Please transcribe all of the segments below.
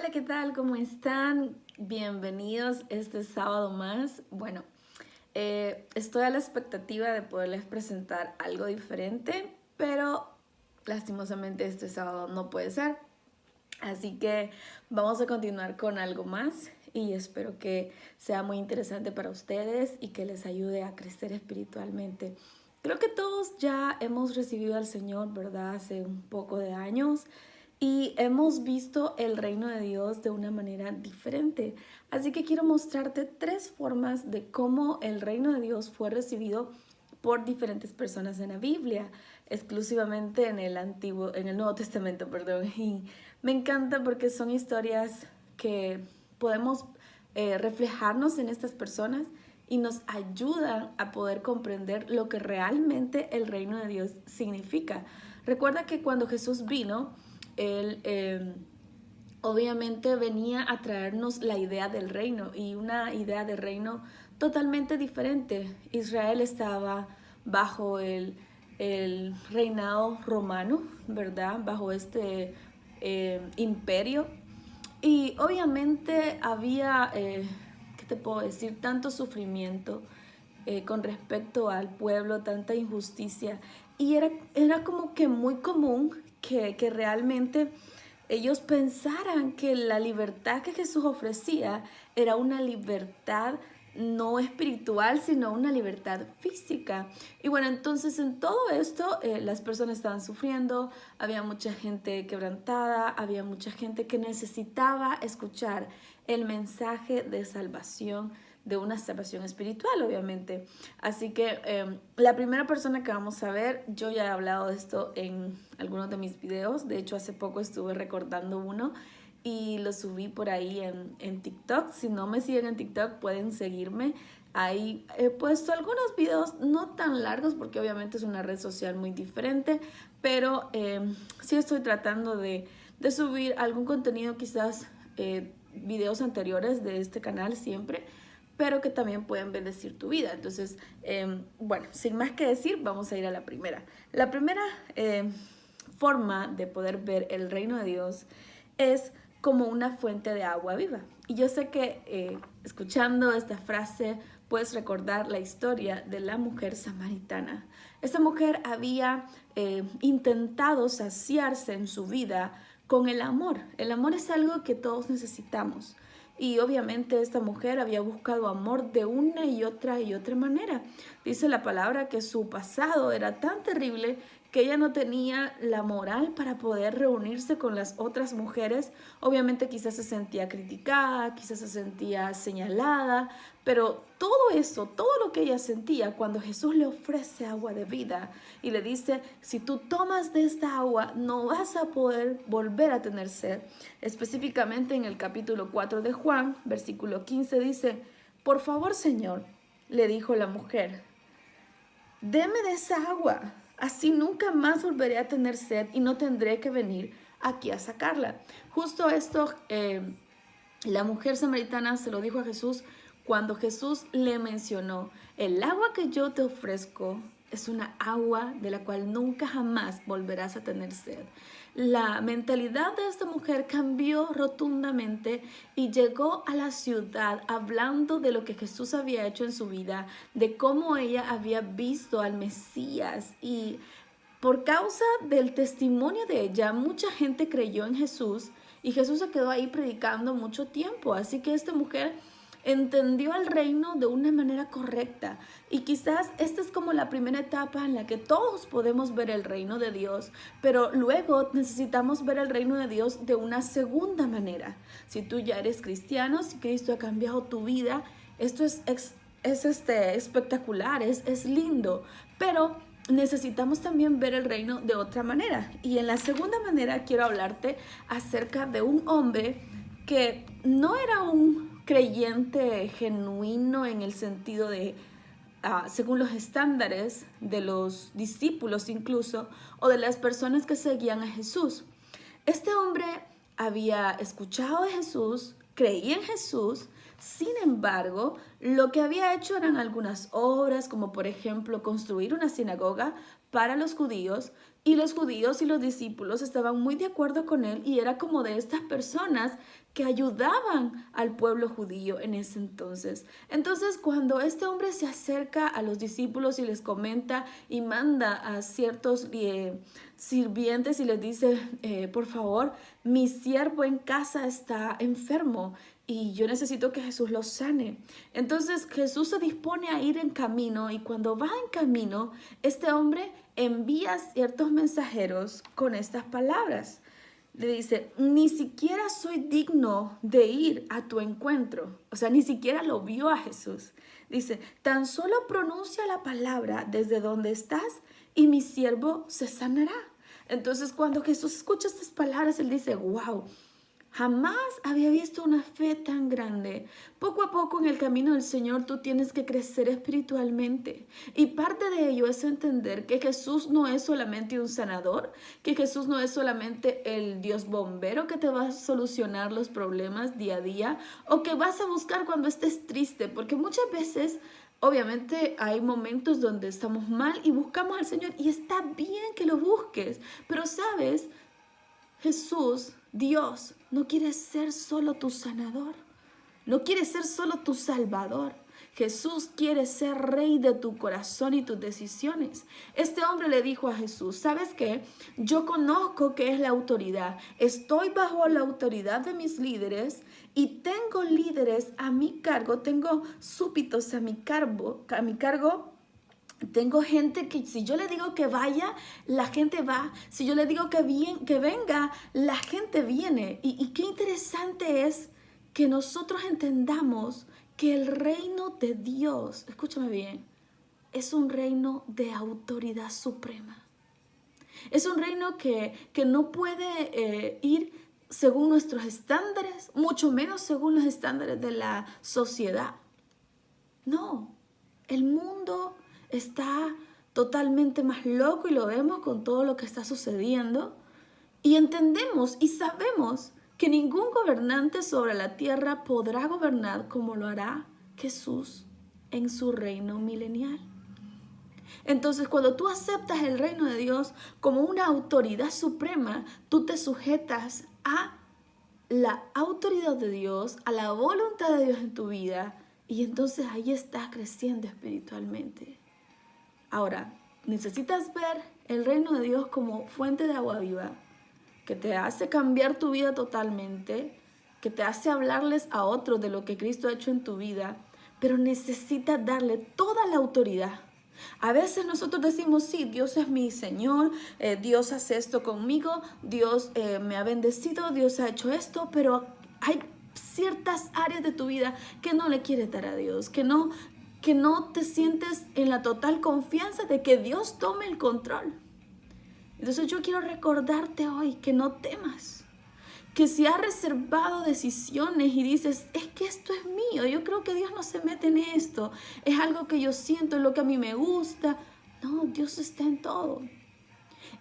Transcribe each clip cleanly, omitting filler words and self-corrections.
Hola, ¿qué tal? ¿Cómo están? Bienvenidos este sábado más. Bueno, estoy a la expectativa de poderles presentar algo diferente, pero lastimosamente este sábado no puede ser. Así que vamos a continuar con algo más y espero que sea muy interesante para ustedes y que les ayude a crecer espiritualmente. Creo que todos ya hemos recibido al Señor, ¿verdad? Hace un poco de años y hemos visto el reino de Dios de una manera diferente. Así que quiero mostrarte tres formas de cómo el reino de Dios fue recibido por diferentes personas en la Biblia, exclusivamente en el Nuevo Testamento, perdón. Y me encanta porque son historias que podemos reflejarnos en estas personas y nos ayudan a poder comprender lo que realmente el reino de Dios significa. Recuerda que cuando Jesús vino, él obviamente venía a traernos la idea del reino y una idea de reino totalmente diferente. Israel estaba bajo el reinado romano, ¿verdad? Bajo este imperio. Y obviamente había, ¿qué te puedo decir? Tanto sufrimiento con respecto al pueblo, tanta injusticia. Y era como que muy común que realmente ellos pensaran que la libertad que Jesús ofrecía era una libertad no espiritual, sino una libertad física. Y bueno, entonces en todo esto las personas estaban sufriendo, había mucha gente quebrantada, había mucha gente que necesitaba escuchar el mensaje de salvación, de una salvación espiritual, obviamente. Así que la primera persona que vamos a ver, yo ya he hablado de esto en algunos de mis videos, de hecho hace poco estuve recordando uno y lo subí por ahí en TikTok. Si no me siguen en TikTok pueden seguirme. Ahí he puesto algunos videos no tan largos porque obviamente es una red social muy diferente, pero sí estoy tratando de subir algún contenido, quizás videos anteriores de este canal siempre, pero que también pueden bendecir tu vida. Entonces, bueno, sin más que decir, vamos a ir a la primera. La primera forma de poder ver el reino de Dios es como una fuente de agua viva. Y yo sé que escuchando esta frase puedes recordar la historia de la mujer samaritana. Esta mujer había intentado saciarse en su vida con el amor. El amor es algo que todos necesitamos. Y obviamente esta mujer había buscado amor de una y otra manera. Dice la palabra que su pasado era tan terrible que ella no tenía la moral para poder reunirse con las otras mujeres. Obviamente quizás se sentía criticada, quizás se sentía señalada, pero todo eso, todo lo que ella sentía cuando Jesús le ofrece agua de vida y le dice, si tú tomas de esta agua no vas a poder volver a tener sed. Específicamente en el capítulo 4 de Juan, versículo 15 dice, por favor, Señor, le dijo la mujer, deme de esa agua, así nunca más volveré a tener sed y no tendré que venir aquí a sacarla. Justo esto, la mujer samaritana se lo dijo a Jesús cuando Jesús le mencionó, el agua que yo te ofrezco es una agua de la cual nunca jamás volverás a tener sed. La mentalidad de esta mujer cambió rotundamente y llegó a la ciudad hablando de lo que Jesús había hecho en su vida, de cómo ella había visto al Mesías y por causa del testimonio de ella, mucha gente creyó en Jesús y Jesús se quedó ahí predicando mucho tiempo. Así que esta mujer entendió el reino de una manera correcta y quizás esta es como la primera etapa en la que todos podemos ver el reino de Dios, pero luego necesitamos ver el reino de Dios de una segunda manera. Si tú ya eres cristiano, si Cristo ha cambiado tu vida, esto es espectacular, es lindo, pero necesitamos también ver el reino de otra manera. Y en la segunda manera quiero hablarte acerca de un hombre que no era un creyente genuino en el sentido de, según los estándares de los discípulos incluso, o de las personas que seguían a Jesús. Este hombre había escuchado de Jesús, creía en Jesús, sin embargo, lo que había hecho eran algunas obras, como por ejemplo construir una sinagoga, para los judíos, y los judíos y los discípulos estaban muy de acuerdo con él, y era como de estas personas que ayudaban al pueblo judío en ese entonces. Entonces, cuando este hombre se acerca a los discípulos y les comenta y manda a ciertos sirvientes y les dice, por favor, mi siervo en casa está enfermo y yo necesito que Jesús lo sane. Entonces Jesús se dispone a ir en camino, y cuando va en camino, este hombre envía ciertos mensajeros con estas palabras. Le dice, ni siquiera soy digno de ir a tu encuentro. O sea, ni siquiera lo vio a Jesús. Dice, tan solo pronuncia la palabra desde donde estás y mi siervo se sanará. Entonces, cuando Jesús escucha estas palabras, él dice, wow, jamás había visto una fe tan grande. Poco a poco en el camino del Señor tú tienes que crecer espiritualmente. Y parte de ello es entender que Jesús no es solamente un sanador, que Jesús no es solamente el Dios bombero que te va a solucionar los problemas día a día, o que vas a buscar cuando estés triste, porque muchas veces obviamente hay momentos donde estamos mal y buscamos al Señor, y está bien que lo busques, pero sabes, Jesús, Dios, no quiere ser solo tu sanador, no quiere ser solo tu salvador. Jesús quiere ser rey de tu corazón y tus decisiones. Este hombre le dijo a Jesús, ¿sabes qué? Yo conozco qué es la autoridad. Estoy bajo la autoridad de mis líderes y tengo líderes a mi cargo, tengo súbditos a mi cargo. Tengo gente que si yo le digo que vaya, la gente va. Si yo le digo que venga, la gente viene. Y qué interesante es que nosotros entendamos que el reino de Dios, escúchame bien, es un reino de autoridad suprema. Es un reino que no puede ir según nuestros estándares, mucho menos según los estándares de la sociedad. No, el mundo está totalmente más loco y lo vemos con todo lo que está sucediendo, y entendemos y sabemos que ningún gobernante sobre la tierra podrá gobernar como lo hará Jesús en su reino milenial. Entonces, cuando tú aceptas el reino de Dios como una autoridad suprema, tú te sujetas a la autoridad de Dios, a la voluntad de Dios en tu vida, y entonces ahí estás creciendo espiritualmente. Ahora, necesitas ver el reino de Dios como fuente de agua viva, que te hace cambiar tu vida totalmente, que te hace hablarles a otros de lo que Cristo ha hecho en tu vida, pero necesitas darle toda la autoridad. A veces nosotros decimos, sí, Dios es mi Señor, Dios hace esto conmigo, Dios me ha bendecido, Dios ha hecho esto, pero hay ciertas áreas de tu vida que no le quieres dar a Dios, que no te sientes en la total confianza de que Dios tome el control. Entonces yo quiero recordarte hoy que no temas, que si has reservado decisiones y dices, es que esto es mío, yo creo que Dios no se mete en esto, es algo que yo siento, es lo que a mí me gusta. No, Dios está en todo.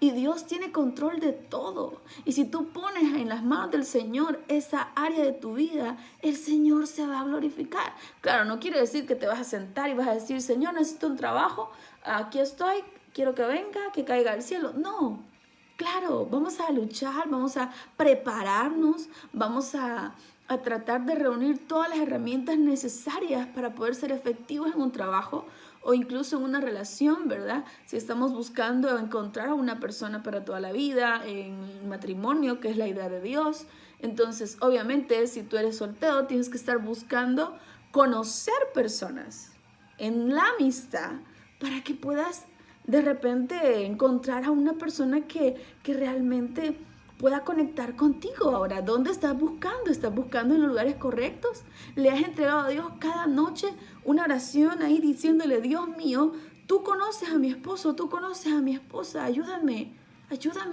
Y Dios tiene control de todo. Y si tú pones en las manos del Señor esa área de tu vida, el Señor se va a glorificar. Claro, no quiere decir que te vas a sentar y vas a decir, Señor, necesito un trabajo, aquí estoy, quiero que venga, que caiga al cielo. No, claro, vamos a luchar, vamos a prepararnos, vamos a tratar de reunir todas las herramientas necesarias para poder ser efectivos en un trabajo o incluso en una relación, ¿verdad? Si estamos buscando encontrar a una persona para toda la vida, en matrimonio, que es la idea de Dios. Entonces, obviamente, si tú eres soltero, tienes que estar buscando conocer personas en la amistad para que puedas de repente encontrar a una persona que realmente pueda conectar contigo. Ahora, ¿dónde estás buscando? ¿Estás buscando en los lugares correctos? ¿Le has entregado a Dios cada noche una oración ahí diciéndole, Dios mío, tú conoces a mi esposo, tú conoces a mi esposa, ayúdame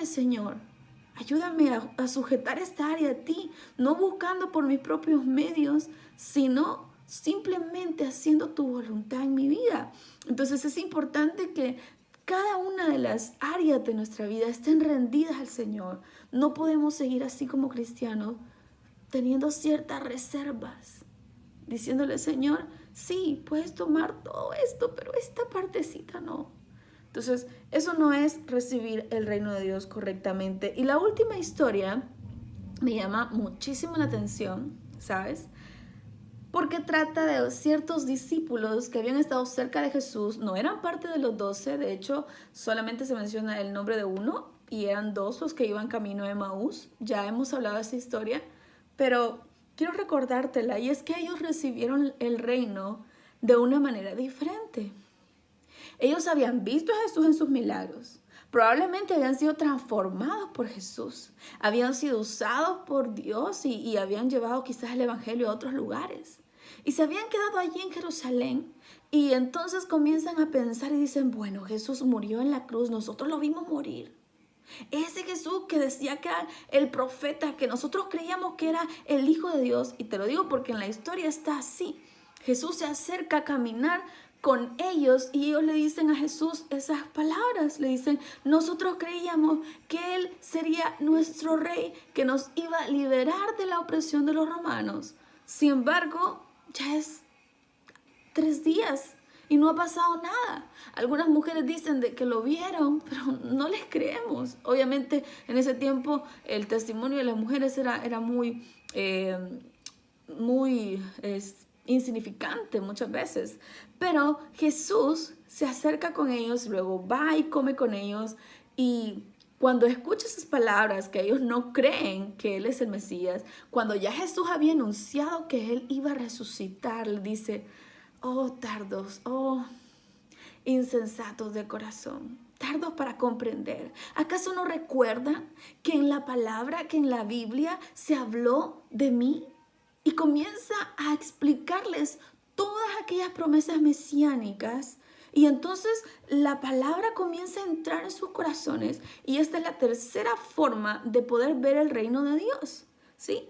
Señor, ayúdame a sujetar esta área a ti, no buscando por mis propios medios, sino simplemente haciendo tu voluntad en mi vida? Entonces es importante que cada una de las áreas de nuestra vida estén rendidas al Señor. No podemos seguir así como cristianos, teniendo ciertas reservas, diciéndole, Señor, sí, puedes tomar todo esto, pero esta partecita no. Entonces, eso no es recibir el reino de Dios correctamente. Y la última historia me llama muchísimo la atención, ¿sabes? Porque trata de ciertos discípulos que habían estado cerca de Jesús, no eran parte de los 12, de hecho solamente se menciona el nombre de uno y eran dos los que iban camino a Emaús. Ya hemos hablado de esa historia, pero quiero recordártela, y es que ellos recibieron el reino de una manera diferente. Ellos habían visto a Jesús en sus milagros. Probablemente habían sido transformados por Jesús. Habían sido usados por Dios y habían llevado quizás el evangelio a otros lugares. Y se habían quedado allí en Jerusalén. Y entonces comienzan a pensar y dicen, bueno, Jesús murió en la cruz, nosotros lo vimos morir. Ese Jesús que decía que era el profeta, que nosotros creíamos que era el Hijo de Dios. Y te lo digo porque en la historia está así. Jesús se acerca a caminar con ellos y ellos le dicen a Jesús esas palabras. Le dicen, nosotros creíamos que Él sería nuestro rey, que nos iba a liberar de la opresión de los romanos. Sin embargo, ya es 3 días y no ha pasado nada. Algunas mujeres dicen de que lo vieron, pero no les creemos. Obviamente en ese tiempo el testimonio de las mujeres era muy insignificante muchas veces. Pero Jesús se acerca con ellos, luego va y come con ellos, y cuando escucha esas palabras, que ellos no creen que Él es el Mesías, cuando ya Jesús había anunciado que Él iba a resucitar, le dice, oh tardos, oh insensatos de corazón, tardos para comprender. ¿Acaso no recuerdan que en la palabra, que en la Biblia se habló de mí? Y comienza a explicarles todas aquellas promesas mesiánicas. Y entonces la palabra comienza a entrar en sus corazones. Y esta es la tercera forma de poder ver el reino de Dios, ¿sí?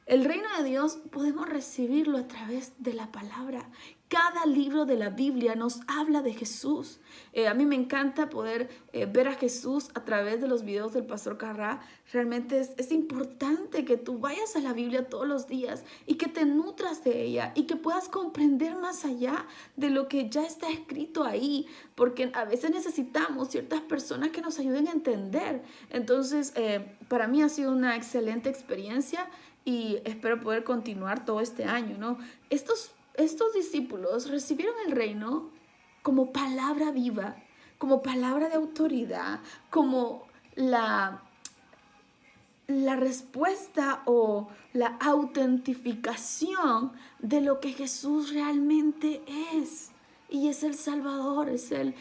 El reino de Dios podemos recibirlo a través de la palabra. Cada libro de la Biblia nos habla de Jesús. A mí me encanta poder ver a Jesús a través de los videos del Pastor Carrá. Realmente es importante que tú vayas a la Biblia todos los días y que te nutras de ella y que puedas comprender más allá de lo que ya está escrito ahí, porque a veces necesitamos ciertas personas que nos ayuden a entender. Entonces, para mí ha sido una excelente experiencia y espero poder continuar todo este año, ¿no? Estos discípulos recibieron el reino como palabra viva, como palabra de autoridad, como la respuesta o la autentificación de lo que Jesús realmente es. Y es el Salvador, es el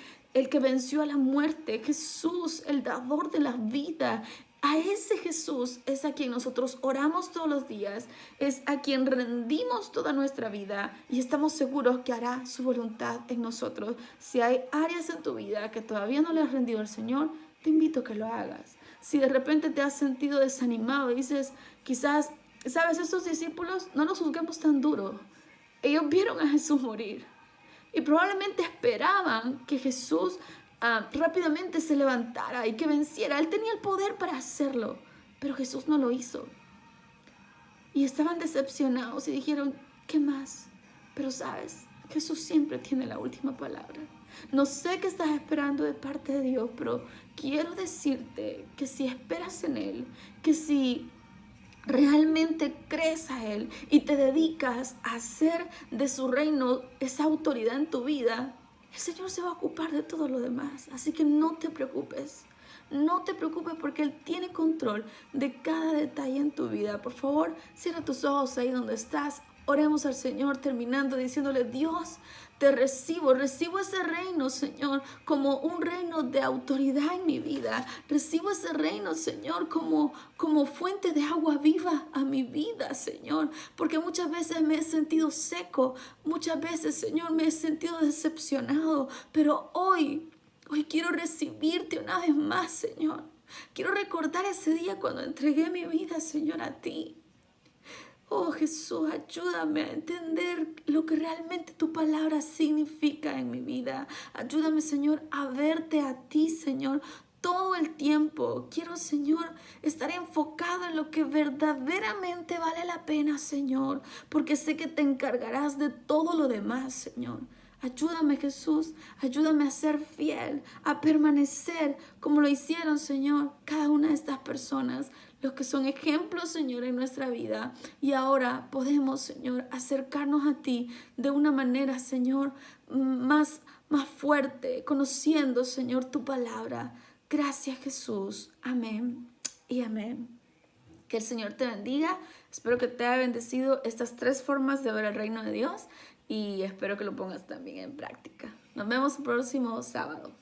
que venció a la muerte, Jesús, el dador de la vida. A ese Jesús es a quien nosotros oramos todos los días, es a quien rendimos toda nuestra vida y estamos seguros que hará su voluntad en nosotros. Si hay áreas en tu vida que todavía no le has rendido al Señor, te invito a que lo hagas. Si de repente te has sentido desanimado y dices, quizás, ¿sabes? Estos discípulos, no los juzguemos tan duro. Ellos vieron a Jesús morir y probablemente esperaban que Jesús rápidamente se levantara y que venciera. Él tenía el poder para hacerlo, pero Jesús no lo hizo. Y estaban decepcionados y dijeron, ¿qué más? Pero sabes, Jesús siempre tiene la última palabra. No sé qué estás esperando de parte de Dios, pero quiero decirte que si esperas en Él, que si realmente crees a Él y te dedicas a hacer de su reino esa autoridad en tu vida, el Señor se va a ocupar de todo lo demás. Así que no te preocupes. No te preocupes porque Él tiene control de cada detalle en tu vida. Por favor, cierra tus ojos ahí donde estás. Oremos al Señor terminando diciéndole, Dios, te recibo ese reino, Señor, como un reino de autoridad en mi vida. Recibo ese reino, Señor, como fuente de agua viva a mi vida, Señor. Porque muchas veces me he sentido seco, muchas veces, Señor, me he sentido decepcionado. Pero hoy quiero recibirte una vez más, Señor. Quiero recordar ese día cuando entregué mi vida, Señor, a ti. Oh Jesús, ayúdame a entender lo que realmente tu palabra significa en mi vida. Ayúdame, Señor, a verte a ti, Señor, todo el tiempo. Quiero, Señor, estar enfocado en lo que verdaderamente vale la pena, Señor, porque sé que te encargarás de todo lo demás, Señor. Ayúdame, Jesús, ayúdame a ser fiel, a permanecer como lo hicieron, Señor, cada una de estas personas, los que son ejemplos, Señor, en nuestra vida. Y ahora podemos, Señor, acercarnos a ti de una manera, Señor, más fuerte, conociendo, Señor, tu palabra. Gracias, Jesús. Amén y amén. Que el Señor te bendiga. Espero que te haya bendecido estas 3 formas de ver el reino de Dios y espero que lo pongas también en práctica. Nos vemos el próximo sábado.